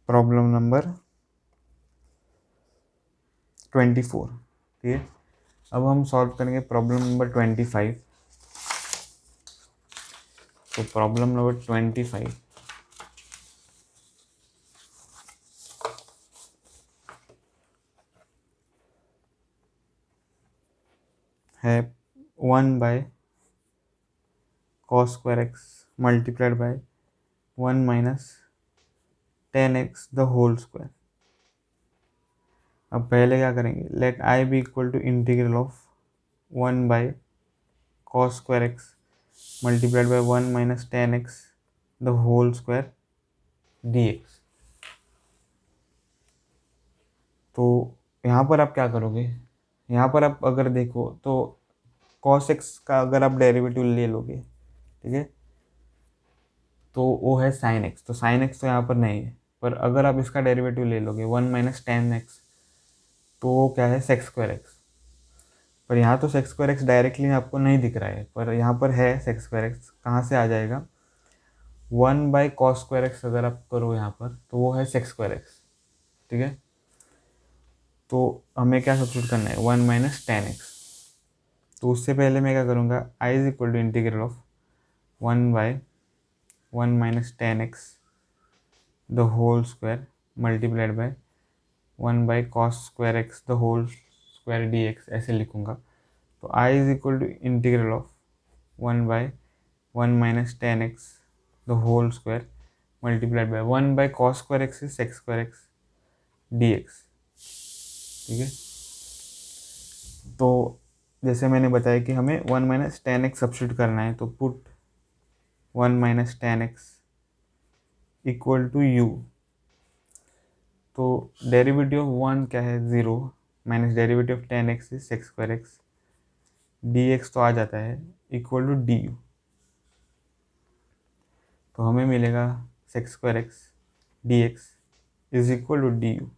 प्रॉब्लम नंबर 24। ठीक है, अब हम सॉल्व करेंगे प्रॉब्लम नंबर 25। तो प्रॉब्लम नंबर 25 है 1/cos square x multiplied by 1 minus 10x the whole square. अब पहले क्या करेंगे, let I be equal to integral of 1/cos square x multiplied by 1 minus 10x the whole square dx। तो यहाँ पर आप क्या करोगे, यहाँ पर आप अगर देखो तो cos x का अगर आप डेरिवेटिव ले लोगे, ठीक है, तो वो है sin x, तो sin x तो यहाँ पर नहीं है, पर अगर आप इसका डेरिवेटिव ले लोगे 1 माइनस 10x तो वो क्या है sec स्क्वायर x। पर यहाँ तो sec स्क्वायर x डायरेक्टली आपको नहीं दिख रहा है, पर यहाँ पर है sec स्क्वायर x, कहाँ से आ जाएगा, 1/cos स्क्वायर x अगर आप करो यहाँ पर तो वो है sec स्क्वायर x। ठीक है, तो हमें क्या सब्स्टिट्यूट करना है, 1 माइनस 10x। तो उससे पहले मैं क्या करूँगा, I is equal to integral of 1/1 minus ten x the whole square multiplied by 1/cos square x the whole square d x, ऐसे लिखूँगा। तो I is equal to integral of 1/1 minus ten x the whole square multiplied by 1/cos square x is sec square x d x. ठीक है, तो जैसे मैंने बताया कि हमें 1 माइनस टेन एक्स सब्सिट्यूट करना है, तो put 1 minus ten x equal to u. तो डेरिवेटिव ऑफ 1 क्या है, 0 minus derivative of ten x is sec square x d x, तो आ जाता है इक्वल टू डी यू। तो हमें मिलेगा sec square x d x is equal to d u.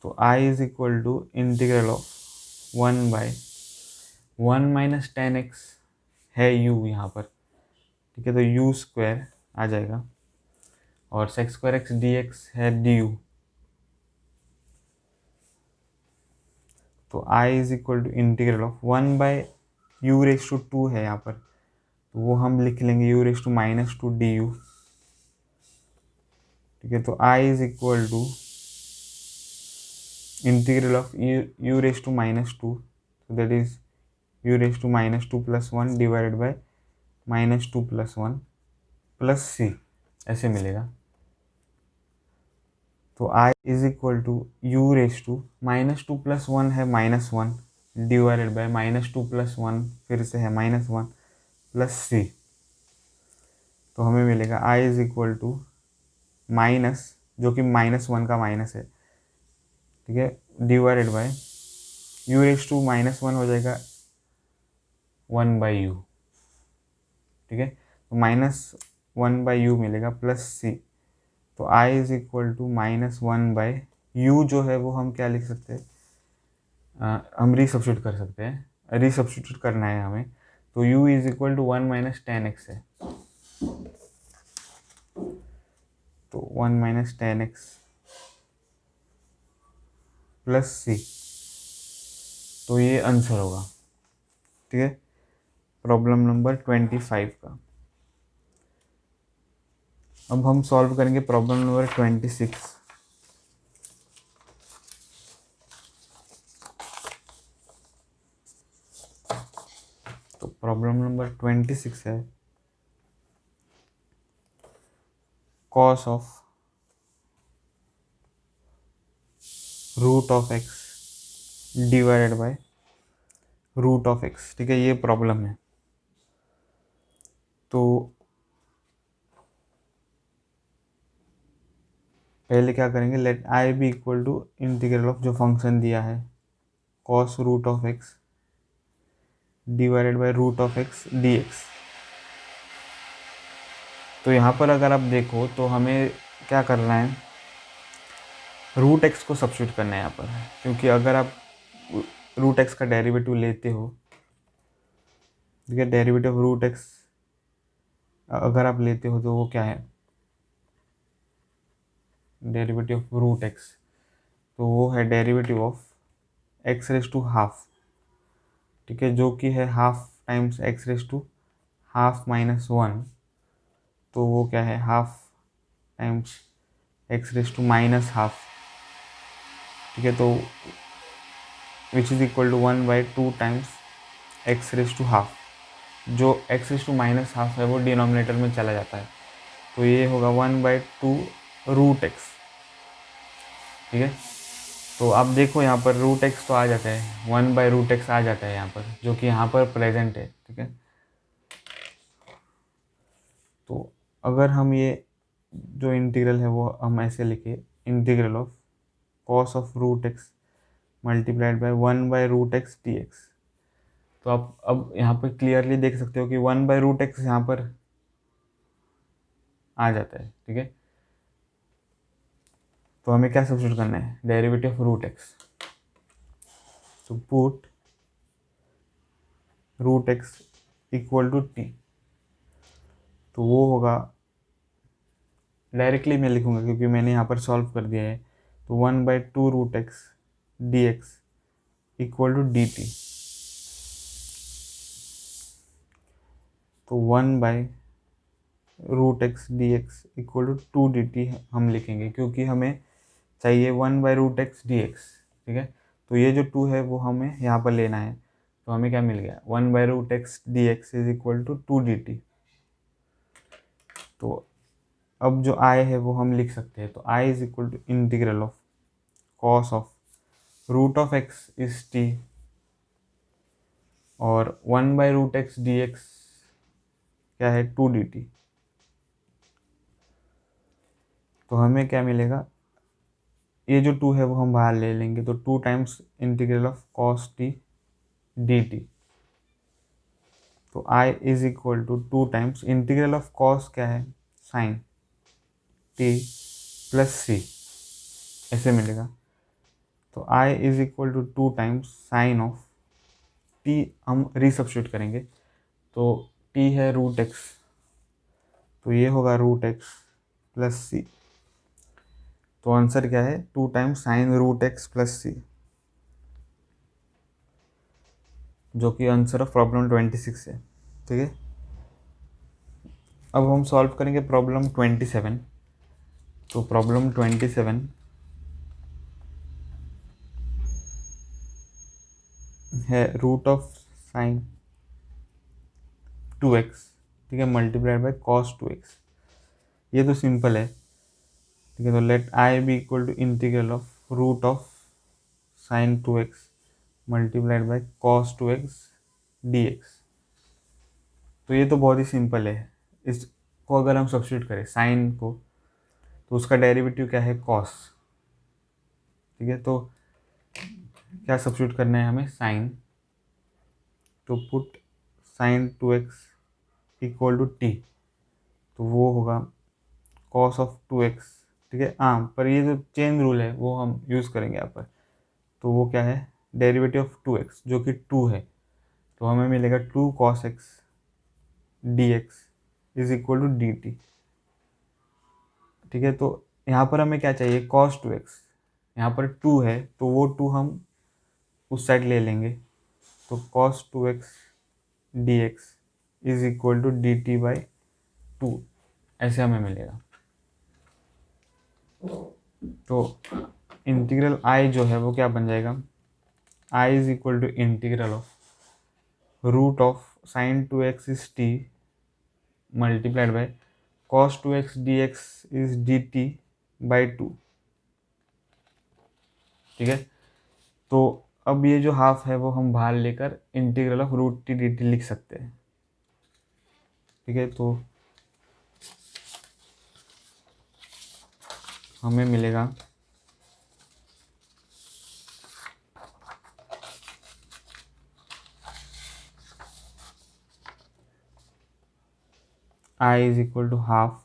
तो I is equal to integral of 1/1 minus ten x है u यहाँ पर। ठीक है, तो यू स्क्वायर आ जाएगा और sec square x d x है डी यू। तो I is equal to integral of 1/u⁻² है यहाँ पर, तो वो हम लिख लेंगे u⁻² डी यू। ठीक है, तो I is equal to integral of u⁻², so that is u⁻² plus 1 divided by -2 plus 1 plus c, ऐसे मिलेगा। तो i is equal to u⁻² plus 1 है -1 डिवाइडेड बाय -2 प्लस 1 फिर से है -1 प्लस c। तो हमें मिलेगा i is equal to minus, जो कि -1 का माइनस है, ठीक है, डिवाइडेड बाय u⁻1 हो जाएगा 1/u। ठीक है, तो -1/u मिलेगा प्लस c। तो i is equal to -1/u, जो है वो हम क्या लिख सकते हैं, हम रीसब्स्टिट्यूट कर सकते हैं, रीसब्स्टिट्यूट करना है हमें। तो u is equal to 1 minus ten x है, तो 1 minus ten x plus c, तो ये आंसर होगा। ठीक है, प्रॉब्लम नंबर 25 का। अब हम सॉल्व करेंगे प्रॉब्लम नंबर 26। तो प्रॉब्लम नंबर 26 है cos of root of x divided by root of x. ठीक है, ये प्रॉब्लम है। तो पहले क्या करेंगे, let I be equal to integral of जो फंक्शन दिया है cos root of x divided by root of x d x. तो यहाँ पर अगर आप देखो तो हमें क्या करना है, रूट एक्स को सब्स्टिट्यूट करना है यहाँ पर, क्योंकि अगर आप रूट एक्स का डेरिवेटिव लेते हो, ठीक है, डेरिवेटिव ऑफ रूट एक्स अगर आप लेते हो तो वो क्या है, डेरिवेटिव ऑफ रूट एक्स, तो वो है derivative of x raise to half. ठीक है, जो कि है half times x raise to half minus 1, तो वो क्या है, half times x raise to minus half. ठीक है, तो which is equal to 1/2 times x raise to half. जो x raise to minus half है वो डिनोमिनेटर में चला जाता है, तो ये होगा 1/2 रूट एक्स। ठीक है, तो आप देखो यहाँ पर रूट एक्स तो आ जाता है, 1/√x आ जाता है यहाँ पर, जो कि यहाँ पर प्रेजेंट है। ठीक है, तो अगर हम ये जो इंटीग्रल है वो हम ऐसे लिखे, integral of cos of root x multiplied by 1/√x dx। तो आप अब यहाँ पर क्लियरली देख सकते हो कि 1/√x यहाँ पर आ जाता है। ठीक है, तो हमें क्या सब्स्टिट्यूट करना है, डेरिवेटिव ऑफ रूट एक्स। तो put root x equal to t, तो वो होगा, डायरेक्टली मैं लिखूंगा क्योंकि मैंने यहाँ पर सॉल्व कर दिया है। तो 1/2 root x d x equal to d t. तो 1/√x dx equal to 2 dt हम लिखेंगे, क्योंकि हमें चाहिए 1/√x dx। ठीक है, तो ये जो 2 है वो हमें यहाँ पर लेना है। तो हमें क्या मिल गया, 1/√x dx is equal to 2 dt। तो अब जो i है वो हम लिख सकते हैं। तो i is equal to integral of cos of √(x) is t, और 1/√x dx क्या है, 2 dt। तो हमें क्या मिलेगा, ये जो 2 है वो हम बाहर ले लेंगे, तो 2 times integral of cos t dt। तो i is equal to 2 times integral of cos क्या है, साइन t प्लस c, ऐसे मिलेगा। तो i is equal to 2 times sine of t, हम रीसब्स्टिट्यूट करेंगे। तो t है √x, तो ये होगा √x प्लस c। तो आंसर क्या है, 2 times sine √x plus c, जो कि आंसर ऑफ प्रॉब्लम 26 है। ठीक है, अब हम सॉल्व करेंगे प्रॉब्लम 27। तो प्रॉब्लम 27 है √sin 2x, ठीक है, मल्टीप्लाइड बाय cos 2x। ये तो सिंपल है। ठीक है, तो let i be equal to integral of √sin 2x multiplied by cos 2x dx। तो ये तो बहुत ही सिंपल है। इसको अगर हम सब्स्टिट्यूट करें साइन को, तो उसका डेरिवेटिव क्या है, cos। ठीक है, तो क्या सब्स्टिट्यूट करना है हमें, साइन। तो put sine 2x equal to t, तो वो होगा cos ऑफ 2x। ठीक है, हाँ, पर ये जो चेन रूल है वो हम यूज़ करेंगे यहाँ पर। तो वो क्या है, डेरिवेटिव ऑफ 2x जो कि 2 है, तो हमें मिलेगा 2 cos x dx is equal to d t. ठीक है, तो यहाँ पर हमें क्या चाहिए, cos 2x। यहाँ पर 2 है तो वो 2 हम उस साइड ले लेंगे। तो cos 2x dx is equal to d t by 2, ऐसे हमें मिलेगा। तो इंटीग्रल i जो है वो क्या बन जाएगा, i is equal to integral of √sin 2x is t multiplied by cos 2x dx is dt by 2। ठीक है, तो अब ये जो हाफ है वो हम बाहर लेकर इंटीग्रल ऑफ √t dt लिख सकते हैं। ठीक है, तो हमें मिलेगा i is equal to half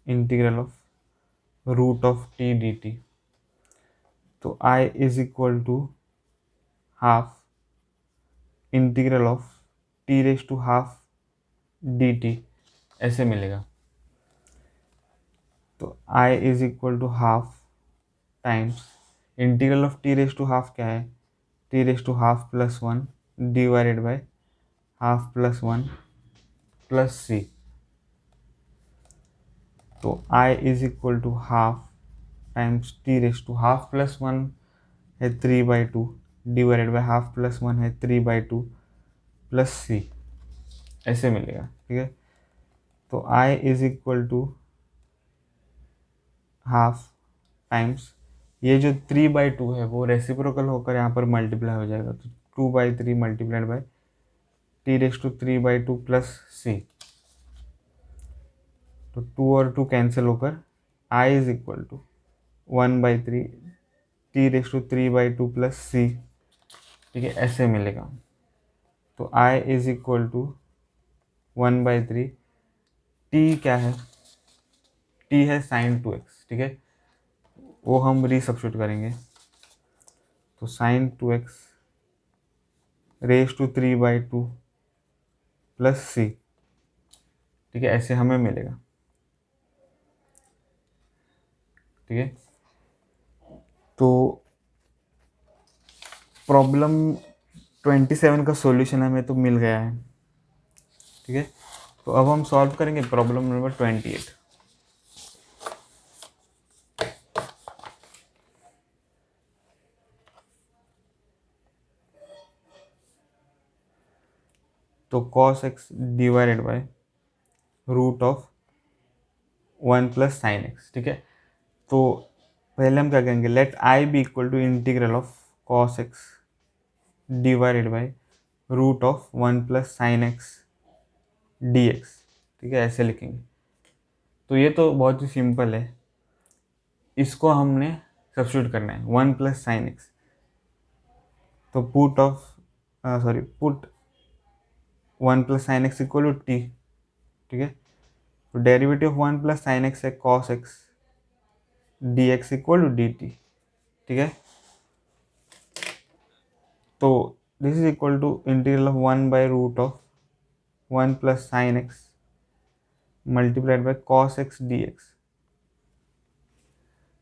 integral of √t dt। तो i is equal to half integral of t raise to half dt, ऐसे मिलेगा। तो i is equal to half times integral of t raise to half क्या है, t raise to half plus 1 divided by half plus 1 plus c। तो i is equal to half times t raise to half plus 1 है 3/2 divided by half plus 1 है 3/2 plus c, ऐसे मिलेगा। ठीक है, तो i is equal to half times ये जो 3/2 है वो रेसिप्रोकल होकर यहाँ पर मल्टीप्लाई हो जाएगा। तो 2/3 multiplied by t raise to 3/2 plus c। तो 2 और 2 कैंसिल होकर i is equal to 1/3 t raise to 3/2 plus c। ठीक है, ऐसे मिलेगा। तो i is equal to 1/3 t क्या है, t है साइन 2x। ठीक है, वो हम रीसब्स्टिट्यूट करेंगे। तो sine 2x raise to 3/2 plus c। ठीक है, ऐसे हमें मिलेगा। ठीक है, तो प्रॉब्लम 27 का सॉल्यूशन हमें तो मिल गया है, ठीक है। तो अब हम सॉल्व करेंगे प्रॉब्लम नंबर 28। तो cos x divided by root of 1 plus sine x, ठीक है। तो पहले हम क्या करेंगे, let I be equal to integral of cos x divided by root of 1 plus sine x d x, ठीक है, ऐसे लिखेंगे। तो ये तो बहुत ही सिंपल है, इसको हमने सब्स्टिट्यूट करना है 1 प्लस साइन एक्स। तो put 1 plus sine x equal to t, ठीक है। तो derivative of 1 plus sine x है cos x d x equal to d t, ठीक है। तो this is equal to integral of 1 by root of 1 plus sine x multiplied by cos x d x.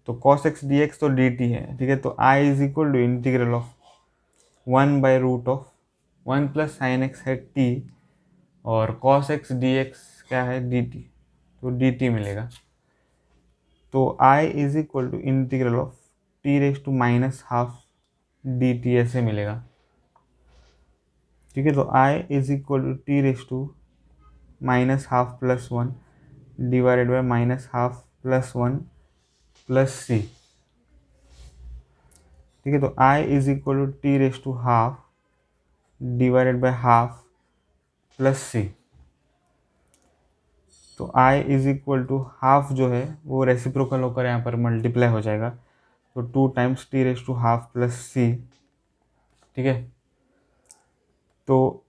तो cos x d x तो d t है, ठीक है। तो I is equal to integral of 1 by root of 1 plus sine x है t और cos x d x क्या है डी टी, तो डी टी मिलेगा। तो I is equal to integral of t raise to minus half d t ऐसे मिलेगा, ठीक है। तो I is equal to t raise to minus half plus 1 divided by minus half plus 1 plus c, ठीक है। तो I is equal to t raise to half divided by half plus c. तो I is equal to half जो है वो reciprocal होकर यहाँ पर मल्टीप्लाई हो जाएगा, तो 2 times t raise to half plus c, ठीक है। तो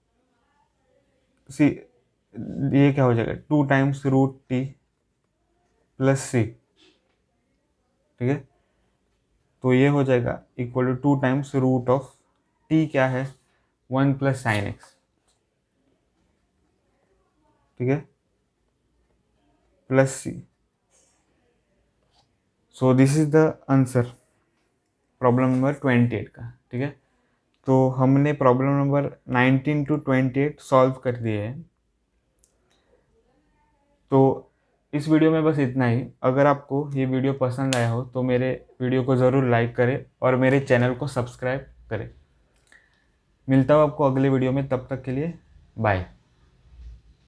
सी ये क्या हो जाएगा 2 times root t plus c, ठीक है। तो ये हो जाएगा equal to 2 times root of t क्या है 1 प्लस साइन एक्स, ठीक है, plus c. So this is the answer problem number 28 का, ठीक है। तो हमने प्रॉब्लम नंबर 19 टू 28 सॉल्व कर दिए हैं। तो इस वीडियो में बस इतना ही। अगर आपको ये वीडियो पसंद आया हो तो मेरे वीडियो को ज़रूर लाइक करें और मेरे चैनल को सब्सक्राइब करें। मिलता हूँ आपको अगले वीडियो में, तब तक के लिए बाय।